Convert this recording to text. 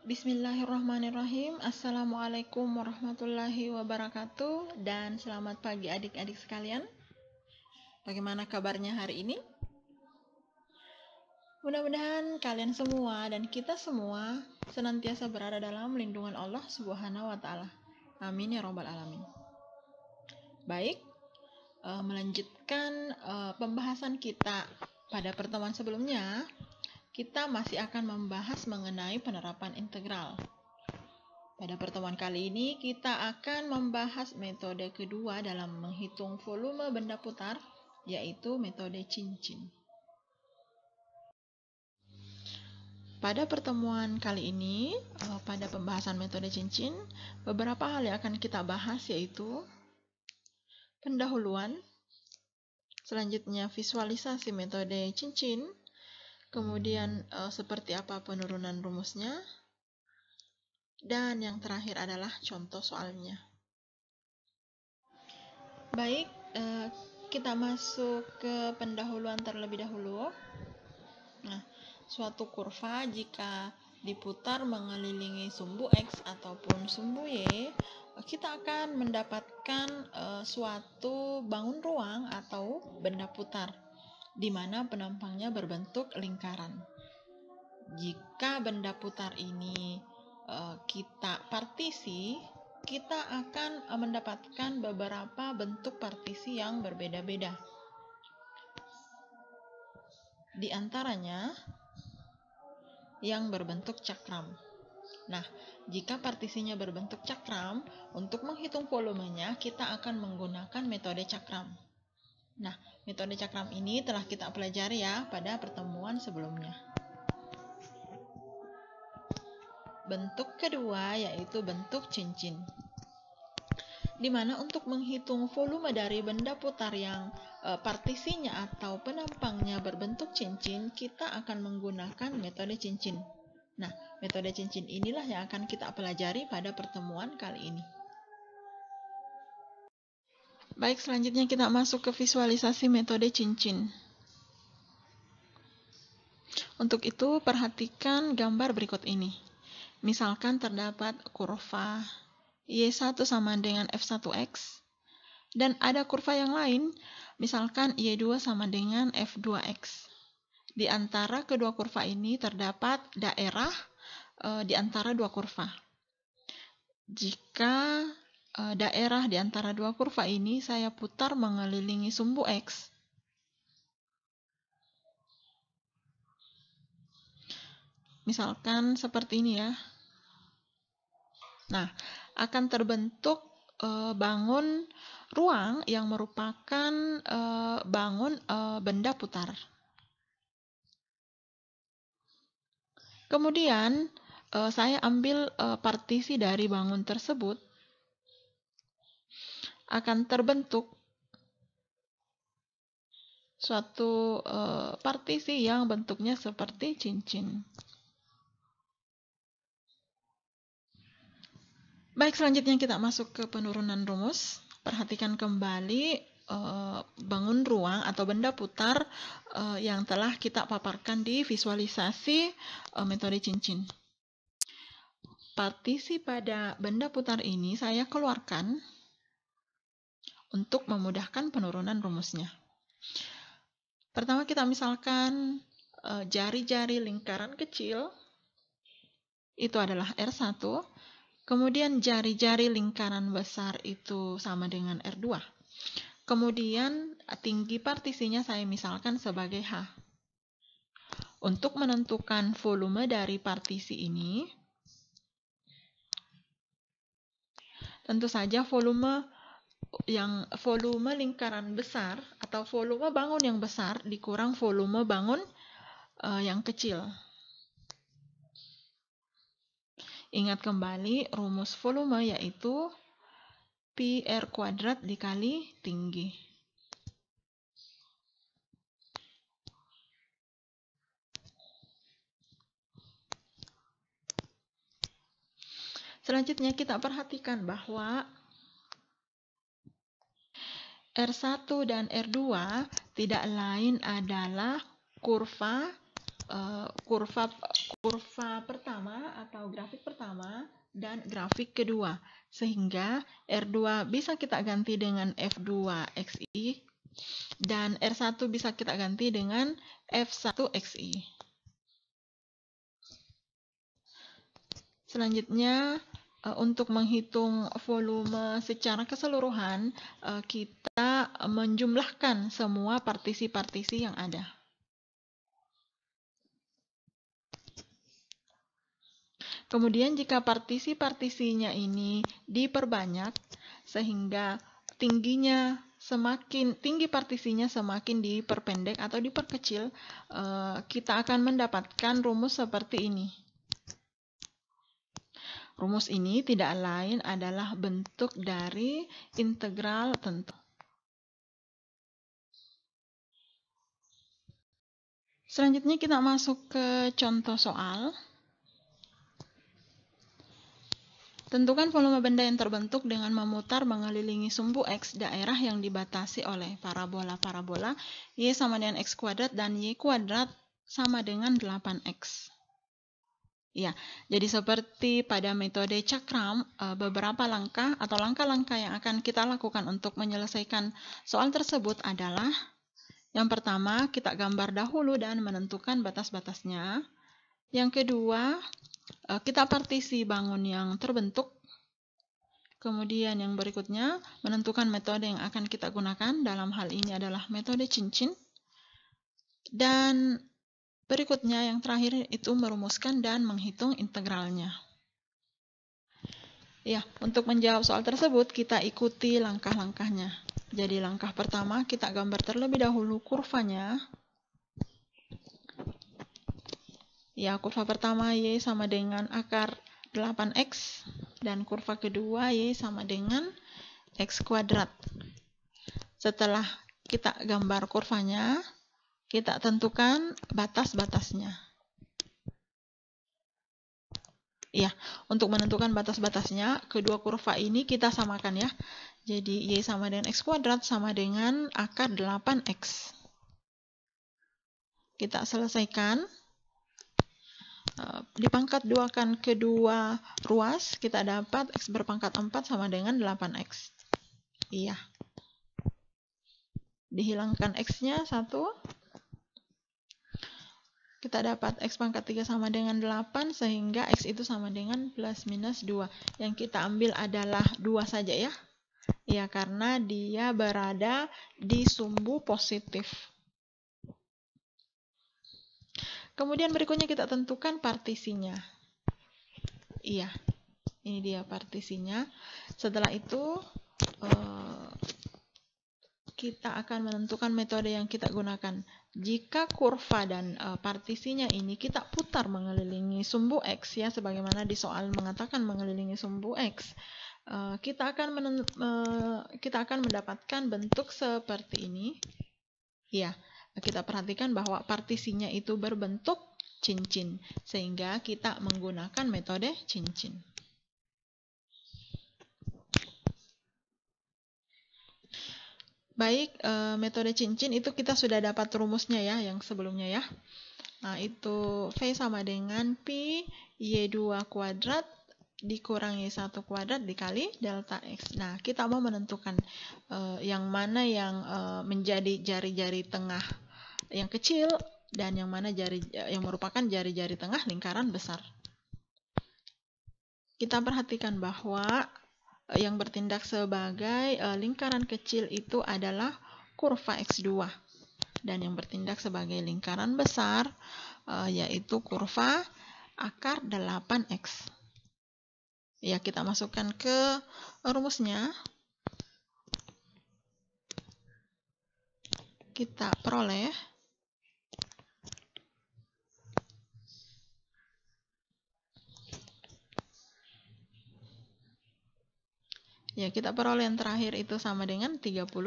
Bismillahirrahmanirrahim. Assalamualaikum warahmatullahi wabarakatuh. Dan selamat pagi adik-adik sekalian. Bagaimana kabarnya hari ini? Mudah-mudahan kalian semua dan kita semua senantiasa berada dalam lindungan Allah Subhanahu wa Ta'ala. Amin ya Rabbal 'Alamin. Baik, melanjutkan pembahasan kita pada pertemuan sebelumnya. Kita masih akan membahas mengenai penerapan integral. Pada pertemuan kali ini, kita akan membahas metode kedua dalam menghitung volume benda putar, yaitu metode cincin. Pada pertemuan kali ini, pada pembahasan metode cincin, beberapa hal yang akan kita bahas yaitu pendahuluan, selanjutnya visualisasi metode cincin, kemudian seperti apa penurunan rumusnya, dan yang terakhir adalah contoh soalnya. Baik, kita masuk ke pendahuluan terlebih dahulu. Nah, suatu kurva jika diputar mengelilingi sumbu X ataupun sumbu Y, kita akan mendapatkan suatu bangun ruang atau benda putar, di mana penampangnya berbentuk lingkaran. Jika benda putar ini kita partisi, kita akan mendapatkan beberapa bentuk partisi yang berbeda-beda. Di antaranya yang berbentuk cakram. Nah, jika partisinya berbentuk cakram, untuk menghitung volumenya kita akan menggunakan metode cakram. Nah, metode cakram ini telah kita pelajari ya pada pertemuan sebelumnya. Bentuk kedua yaitu bentuk cincin, di mana untuk menghitung volume dari benda putar yang partisinya atau penampangnya berbentuk cincin, kita akan menggunakan metode cincin. Nah, metode cincin inilah yang akan kita pelajari pada pertemuan kali ini. Baik, selanjutnya kita masuk ke visualisasi metode cincin. Untuk itu, perhatikan gambar berikut ini. Misalkan terdapat kurva Y1 sama dengan F1X, dan ada kurva yang lain, misalkan Y2 sama dengan F2X. Di antara kedua kurva ini terdapat daerah di antara dua kurva. Jika daerah di antara dua kurva ini saya putar mengelilingi sumbu X, misalkan seperti ini ya. Nah, akan terbentuk bangun ruang yang merupakan bangun benda putar. Kemudian saya ambil partisi dari bangun tersebut, akan terbentuk suatu partisi yang bentuknya seperti cincin. Baik, selanjutnya kita masuk ke penurunan rumus. Perhatikan kembali bangun ruang atau benda putar yang telah kita paparkan di visualisasi metode cincin. Partisi pada benda putar ini saya keluarkan untuk memudahkan penurunan rumusnya. Pertama kita misalkan jari-jari lingkaran kecil itu adalah R1, kemudian jari-jari lingkaran besar itu sama dengan R2. Kemudian tinggi partisinya saya misalkan sebagai H. Untuk menentukan volume dari partisi ini, tentu saja volume lingkaran besar atau volume bangun yang besar dikurang volume bangun yang kecil. Ingat kembali rumus volume yaitu Pi R kuadrat dikali tinggi. Selanjutnya kita perhatikan bahwa R1 dan R2 tidak lain adalah kurva kurva pertama atau grafik pertama dan grafik kedua, sehingga R2 bisa kita ganti dengan F2XI dan R1 bisa kita ganti dengan F1XI. Selanjutnya, untuk menghitung volume secara keseluruhan, kita menjumlahkan semua partisi-partisi yang ada. Kemudian jika partisi-partisinya ini diperbanyak, sehingga tinggi partisinya semakin diperpendek atau diperkecil, kita akan mendapatkan rumus seperti ini. Rumus ini tidak lain adalah bentuk dari integral tentu. Selanjutnya kita masuk ke contoh soal. Tentukan volume benda yang terbentuk dengan memutar mengelilingi sumbu X daerah yang dibatasi oleh parabola Y sama dengan X kuadrat dan Y kuadrat sama dengan 8X. Ya, jadi seperti pada metode cakram, beberapa langkah atau langkah-langkah yang akan kita lakukan untuk menyelesaikan soal tersebut adalah yang pertama, kita gambar dahulu dan menentukan batas-batasnya. Yang kedua, kita partisi bangun yang terbentuk. Kemudian yang berikutnya, menentukan metode yang akan kita gunakan. Dalam hal ini adalah metode cincin. Dan berikutnya yang terakhir itu merumuskan dan menghitung integralnya. Ya, untuk menjawab soal tersebut kita ikuti langkah-langkahnya. Jadi langkah pertama kita gambar terlebih dahulu kurvanya. Ya, kurva pertama Y sama dengan akar 8X dan kurva kedua Y sama dengan X kuadrat. Setelah kita gambar kurvanya, kita tentukan batas-batasnya. Ya, untuk menentukan batas-batasnya, kedua kurva ini kita samakan ya. Jadi Y sama dengan X kuadrat sama dengan akar 8X. Kita selesaikan. Dipangkat duakan kedua ruas, kita dapat X berpangkat 4 sama dengan 8X. Iya. Dihilangkan X-nya 1. Kita dapat X pangkat 3 sama dengan 8, sehingga X itu sama dengan plus minus 2. Yang kita ambil adalah 2 saja ya. Ya, karena dia berada di sumbu positif. Kemudian berikutnya kita tentukan partisinya. Iya, ini dia partisinya. Setelah itu, kita akan menentukan metode yang kita gunakan. Jika kurva dan partisinya ini kita putar mengelilingi sumbu X, ya, sebagaimana di soal mengatakan mengelilingi sumbu X, kita akan mendapatkan bentuk seperti ini. Ya, kita perhatikan bahwa partisinya itu berbentuk cincin, sehingga kita menggunakan metode cincin. Baik, metode cincin itu kita sudah dapat rumusnya ya, yang sebelumnya ya. Nah, itu V sama dengan Pi Y2 kuadrat dikurang Y1 kuadrat dikali delta X. Nah, kita mau menentukan yang mana yang menjadi jari-jari tengah yang kecil dan yang mana yang merupakan jari-jari tengah lingkaran besar. Kita perhatikan bahwa yang bertindak sebagai lingkaran kecil itu adalah kurva X2. Dan yang bertindak sebagai lingkaran besar yaitu kurva akar 8X. Ya, kita masukkan ke rumusnya. Kita peroleh yang terakhir itu sama dengan 30,16.